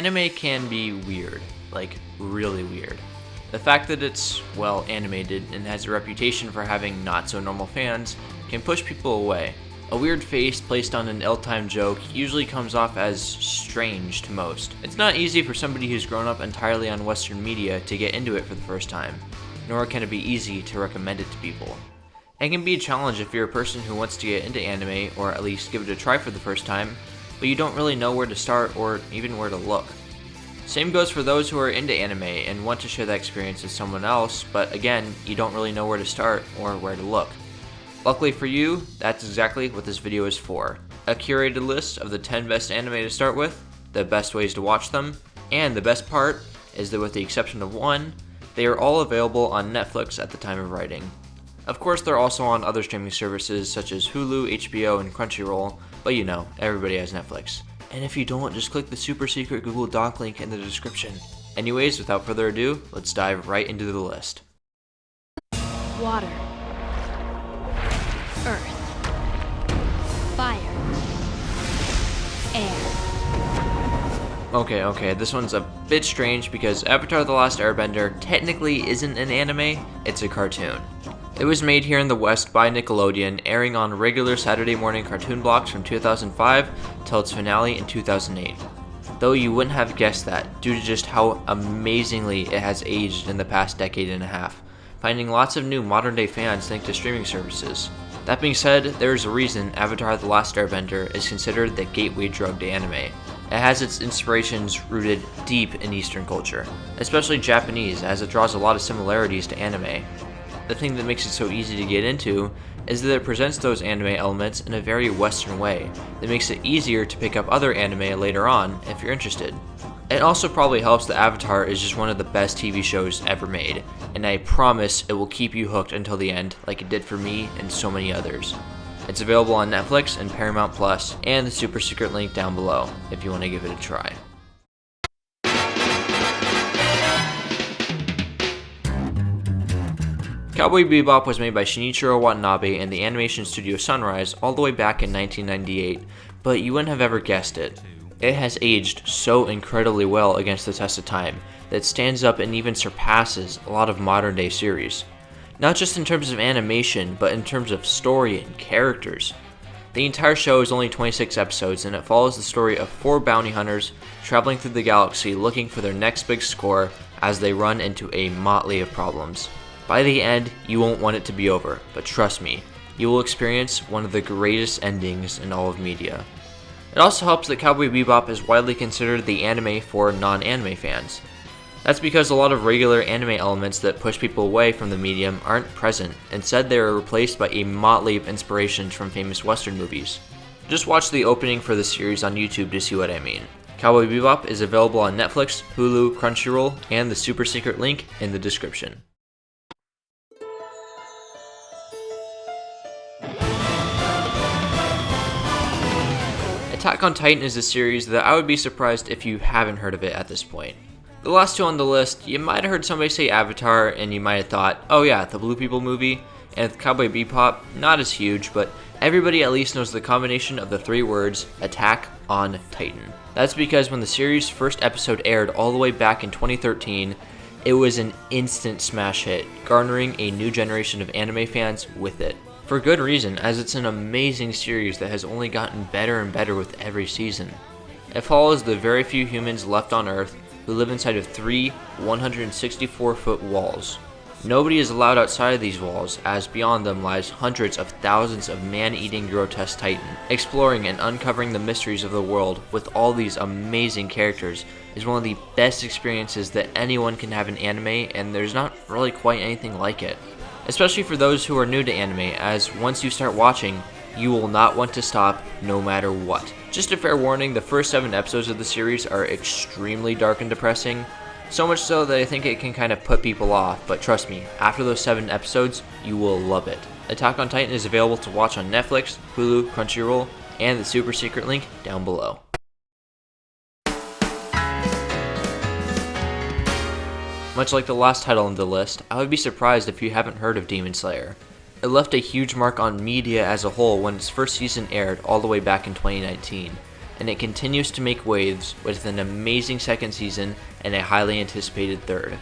Anime can be weird, like really weird. The fact that it's, well, animated and has a reputation for having not-so-normal fans can push people away. A weird face placed on an ill-timed joke usually comes off as strange to most. It's not easy for somebody who's grown up entirely on Western media to get into it for the first time, nor can it be easy to recommend it to people. It can be a challenge if you're a person who wants to get into anime, or at least give it a try for the first time, but you don't really know where to start or even where to look. Same goes for those who are into anime and want to share that experience with someone else, but again, you don't really know where to start or where to look. Luckily for you, that's exactly what this video is for. A curated list of the 10 best anime to start with, the best ways to watch them, and the best part is that with the exception of one, they are all available on Netflix at the time of writing. Of course, they're also on other streaming services such as Hulu, HBO, and Crunchyroll, but you know, everybody has Netflix. And if you don't, just click the super secret Google Doc link in the description. Anyways, without further ado, let's dive right into the list. Water. Earth. Fire. Air. Okay, this one's a bit strange because Avatar: The Last Airbender technically isn't an anime, it's a cartoon. It was made here in the West by Nickelodeon, airing on regular Saturday morning cartoon blocks from 2005 till its finale in 2008. Though you wouldn't have guessed that, due to just how amazingly it has aged in the past decade and a half, finding lots of new modern day fans thanks to streaming services. That being said, there is a reason Avatar: The Last Airbender is considered the gateway drug to anime. It has its inspirations rooted deep in Eastern culture, especially Japanese, as it draws a lot of similarities to anime. The thing that makes it so easy to get into is that it presents those anime elements in a very Western way that makes it easier to pick up other anime later on if you're interested. It also probably helps that Avatar is just one of the best TV shows ever made, and I promise it will keep you hooked until the end like it did for me and so many others. It's available on Netflix and Paramount Plus, and the super secret link down below if you want to give it a try. Cowboy Bebop was made by Shinichiro Watanabe and the animation studio Sunrise all the way back in 1998, but you wouldn't have ever guessed it. It has aged so incredibly well against the test of time that it stands up and even surpasses a lot of modern day series. Not just in terms of animation, but in terms of story and characters. The entire show is only 26 episodes and it follows the story of 4 bounty hunters traveling through the galaxy looking for their next big score as they run into a motley of problems. By the end, you won't want it to be over, but trust me, you will experience one of the greatest endings in all of media. It also helps that Cowboy Bebop is widely considered the anime for non-anime fans. That's because a lot of regular anime elements that push people away from the medium aren't present, instead they are replaced by a motley of inspirations from famous Western movies. Just watch the opening for the series on YouTube to see what I mean. Cowboy Bebop is available on Netflix, Hulu, Crunchyroll, and the super secret link in the description. Attack on Titan is a series that I would be surprised if you haven't heard of it at this point. The last two on the list, you might have heard somebody say Avatar and you might have thought, oh yeah, the Blue People movie, and with Cowboy Bebop, not as huge, but everybody at least knows the combination of the 3 words, Attack on Titan. That's because when the series' first episode aired all the way back in 2013, it was an instant smash hit, garnering a new generation of anime fans with it. For good reason, as it's an amazing series that has only gotten better and better with every season. It follows the very few humans left on Earth who live inside of 3 164-foot walls. Nobody is allowed outside of these walls, as beyond them lies hundreds of thousands of man-eating grotesque titan. Exploring and uncovering the mysteries of the world with all these amazing characters is one of the best experiences that anyone can have in anime, and there's not really quite anything like it. Especially for those who are new to anime, as once you start watching, you will not want to stop no matter what. Just a fair warning, the first 7 episodes of the series are extremely dark and depressing, so much so that I think it can kind of put people off, but trust me, after those 7 episodes, you will love it. Attack on Titan is available to watch on Netflix, Hulu, Crunchyroll, and the super secret link down below. Much like the last title on the list, I would be surprised if you haven't heard of Demon Slayer. It left a huge mark on media as a whole when its first season aired all the way back in 2019, and it continues to make waves with an amazing second season and a highly anticipated third.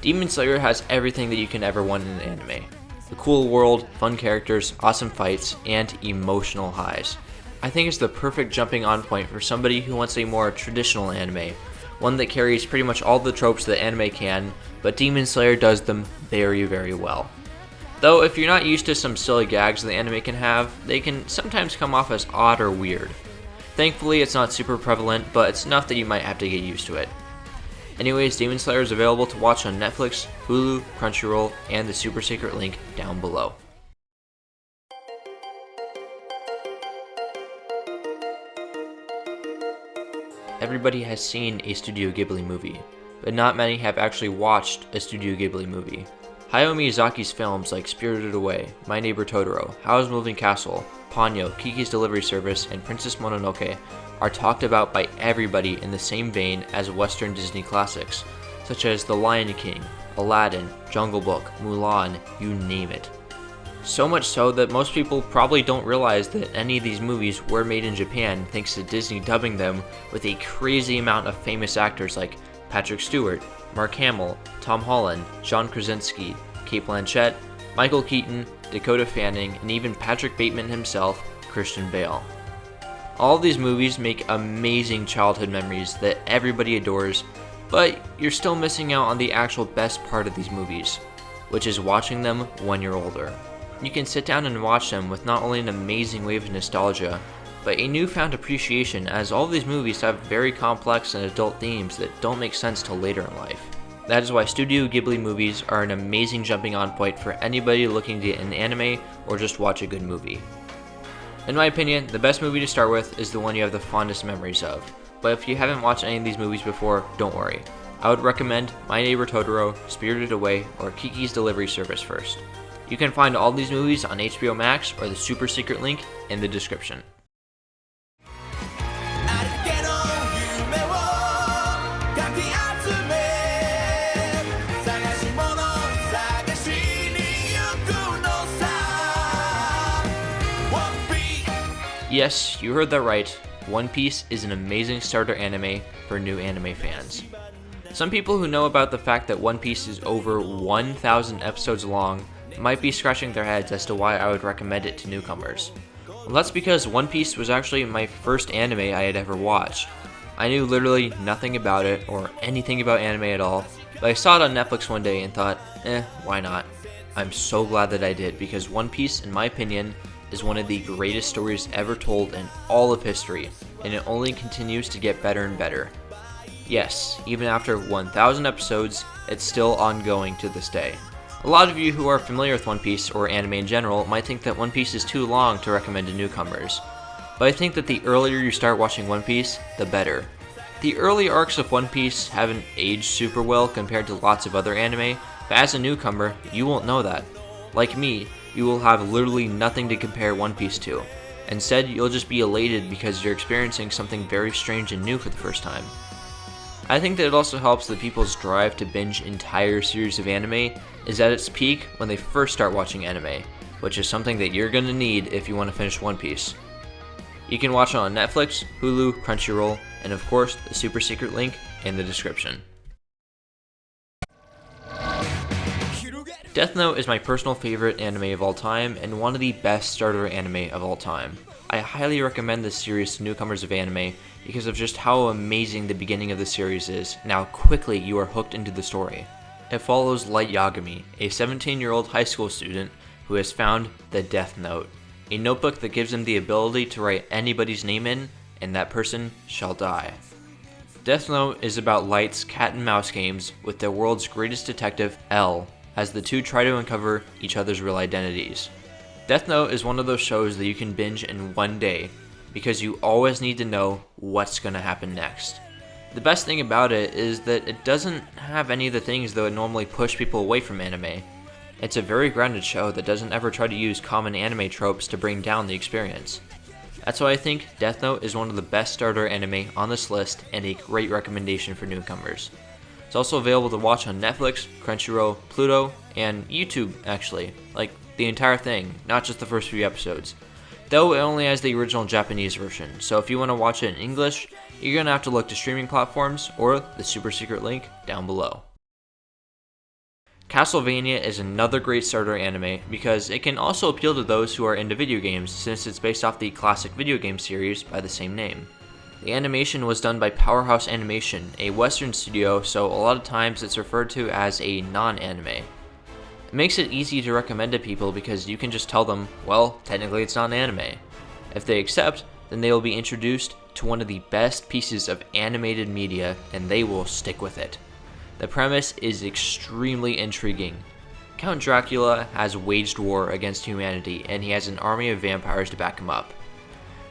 Demon Slayer has everything that you can ever want in an anime. A cool world, fun characters, awesome fights, and emotional highs. I think it's the perfect jumping on point for somebody who wants a more traditional anime, one that carries pretty much all the tropes that anime can, but Demon Slayer does them very, very well. Though if you're not used to some silly gags the anime can have, they can sometimes come off as odd or weird. Thankfully it's not super prevalent, but it's enough that you might have to get used to it. Anyways, Demon Slayer is available to watch on Netflix, Hulu, Crunchyroll, and the super secret link down below. Everybody has seen a Studio Ghibli movie, but not many have actually watched a Studio Ghibli movie. Hayao Miyazaki's films like Spirited Away, My Neighbor Totoro, Howl's Moving Castle, Ponyo, Kiki's Delivery Service, and Princess Mononoke are talked about by everybody in the same vein as Western Disney classics, such as The Lion King, Aladdin, Jungle Book, Mulan, you name it. So much so that most people probably don't realize that any of these movies were made in Japan thanks to Disney dubbing them with a crazy amount of famous actors like Patrick Stewart, Mark Hamill, Tom Holland, John Krasinski, Cate Blanchett, Michael Keaton, Dakota Fanning, and even Patrick Bateman himself, Christian Bale. All of these movies make amazing childhood memories that everybody adores, but you're still missing out on the actual best part of these movies, which is watching them when you're older. You can sit down and watch them with not only an amazing wave of nostalgia, but a newfound appreciation, as all of these movies have very complex and adult themes that don't make sense till later in life. That is why Studio Ghibli movies are an amazing jumping on point for anybody looking to get an anime or just watch a good movie. In my opinion, the best movie to start with is the one you have the fondest memories of, but if you haven't watched any of these movies before, don't worry. I would recommend My Neighbor Totoro, Spirited Away, or Kiki's Delivery Service first. You can find all these movies on HBO Max or the super secret link in the description. Yes, you heard that right. One Piece is an amazing starter anime for new anime fans. Some people who know about the fact that One Piece is over 1,000 episodes long might be scratching their heads as to why I would recommend it to newcomers. Well, that's because One Piece was actually my first anime I had ever watched. I knew literally nothing about it or anything about anime at all, but I saw it on Netflix one day and thought, why not? I'm so glad that I did, because One Piece, in my opinion, is one of the greatest stories ever told in all of history, and it only continues to get better and better. Yes, even after 1,000 episodes, it's still ongoing to this day. A lot of you who are familiar with One Piece, or anime in general, might think that One Piece is too long to recommend to newcomers, but I think that the earlier you start watching One Piece, the better. The early arcs of One Piece haven't aged super well compared to lots of other anime, but as a newcomer, you won't know that. Like me, you will have literally nothing to compare One Piece to. Instead, you'll just be elated because you're experiencing something very strange and new for the first time. I think that it also helps that people's drive to binge entire series of anime is at its peak when they first start watching anime, which is something that you're gonna need if you want to finish One Piece. You can watch it on Netflix, Hulu, Crunchyroll, and of course, the super secret link in the description. Death Note is my personal favorite anime of all time and one of the best starter anime of all time. I highly recommend this series to newcomers of anime because of just how amazing the beginning of the series is and how quickly you are hooked into the story. It follows Light Yagami, a 17-year-old high school student who has found the Death Note, a notebook that gives him the ability to write anybody's name in, and that person shall die. Death Note is about Light's cat and mouse games with the world's greatest detective, L, as the two try to uncover each other's real identities. Death Note is one of those shows that you can binge in one day, because you always need to know what's going to happen next. The best thing about it is that it doesn't have any of the things that would normally push people away from anime. It's a very grounded show that doesn't ever try to use common anime tropes to bring down the experience. That's why I think Death Note is one of the best starter anime on this list and a great recommendation for newcomers. It's also available to watch on Netflix, Crunchyroll, Pluto, and YouTube actually, like the entire thing, not just the first few episodes. though it only has the original Japanese version, so if you want to watch it in English, you're going to have to look to streaming platforms or the super secret link down below. Castlevania is another great starter anime because it can also appeal to those who are into video games since it's based off the classic video game series by the same name. The animation was done by Powerhouse Animation, a Western studio, so a lot of times it's referred to as a non-anime. It makes it easy to recommend to people because you can just tell them, well, technically it's not an anime. If they accept, then they will be introduced to one of the best pieces of animated media and they will stick with it. The premise is extremely intriguing. Count Dracula has waged war against humanity and he has an army of vampires to back him up.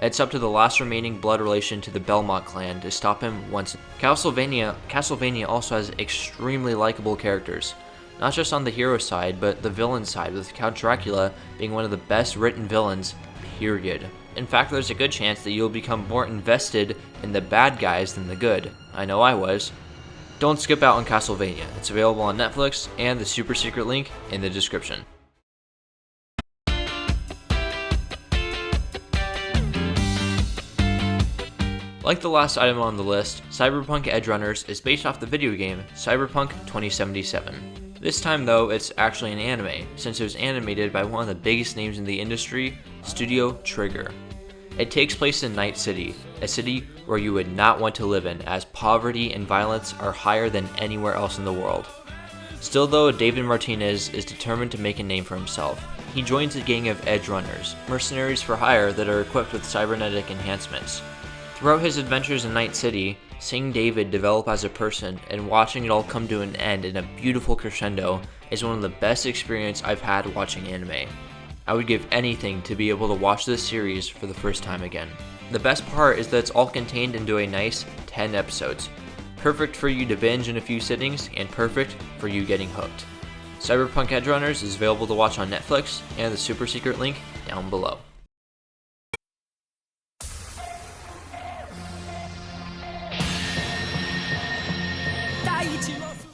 It's up to the last remaining blood relation to the Belmont clan to stop him once. Castlevania also has extremely likable characters, not just on the hero side, but the villain side, with Count Dracula being one of the best written villains, period. In fact, there's a good chance that you'll become more invested in the bad guys than the good. I know I was. Don't skip out on Castlevania. It's available on Netflix and the super secret link in the description. Like the last item on the list, Cyberpunk Edgerunners is based off the video game Cyberpunk 2077. This time though, it's actually an anime, since it was animated by one of the biggest names in the industry, Studio Trigger. It takes place in Night City, a city where you would not want to live in, as poverty and violence are higher than anywhere else in the world. Still though, David Martinez is determined to make a name for himself. He joins a gang of Edgerunners, mercenaries for hire that are equipped with cybernetic enhancements. Throughout his adventures in Night City, seeing David develop as a person and watching it all come to an end in a beautiful crescendo is one of the best experiences I've had watching anime. I would give anything to be able to watch this series for the first time again. The best part is that it's all contained into a nice 10 episodes. Perfect for you to binge in a few sittings and perfect for you getting hooked. Cyberpunk Edgerunners is available to watch on Netflix and the super secret link down below.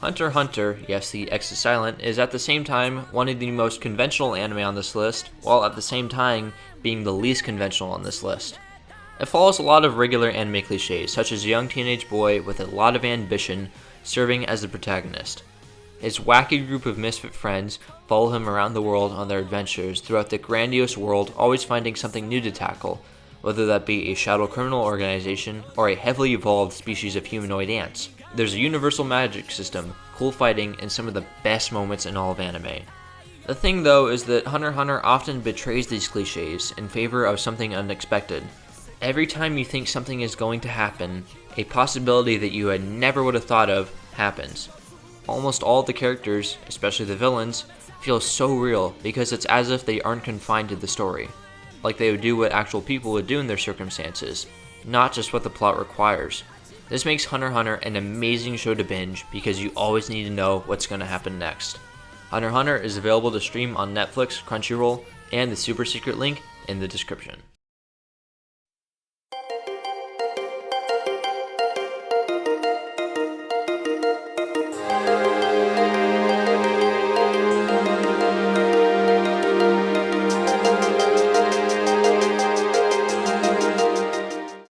Hunter x Hunter, yes, the X is silent, is at the same time one of the most conventional anime on this list, while at the same time being the least conventional on this list. It follows a lot of regular anime cliches, such as a young teenage boy with a lot of ambition serving as the protagonist. His wacky group of misfit friends follow him around the world on their adventures throughout the grandiose world, always finding something new to tackle, whether that be a shadow criminal organization or a heavily evolved species of humanoid ants. There's a universal magic system, cool fighting, and some of the best moments in all of anime. The thing though is that Hunter x Hunter often betrays these cliches in favor of something unexpected. Every time you think something is going to happen, a possibility that you had never would have thought of happens. Almost all of the characters, especially the villains, feel so real because it's as if they aren't confined to the story. Like they would do what actual people would do in their circumstances, not just what the plot requires. This makes Hunter x Hunter an amazing show to binge because you always need to know what's going to happen next. Hunter x Hunter is available to stream on Netflix, Crunchyroll, and the super secret link in the description.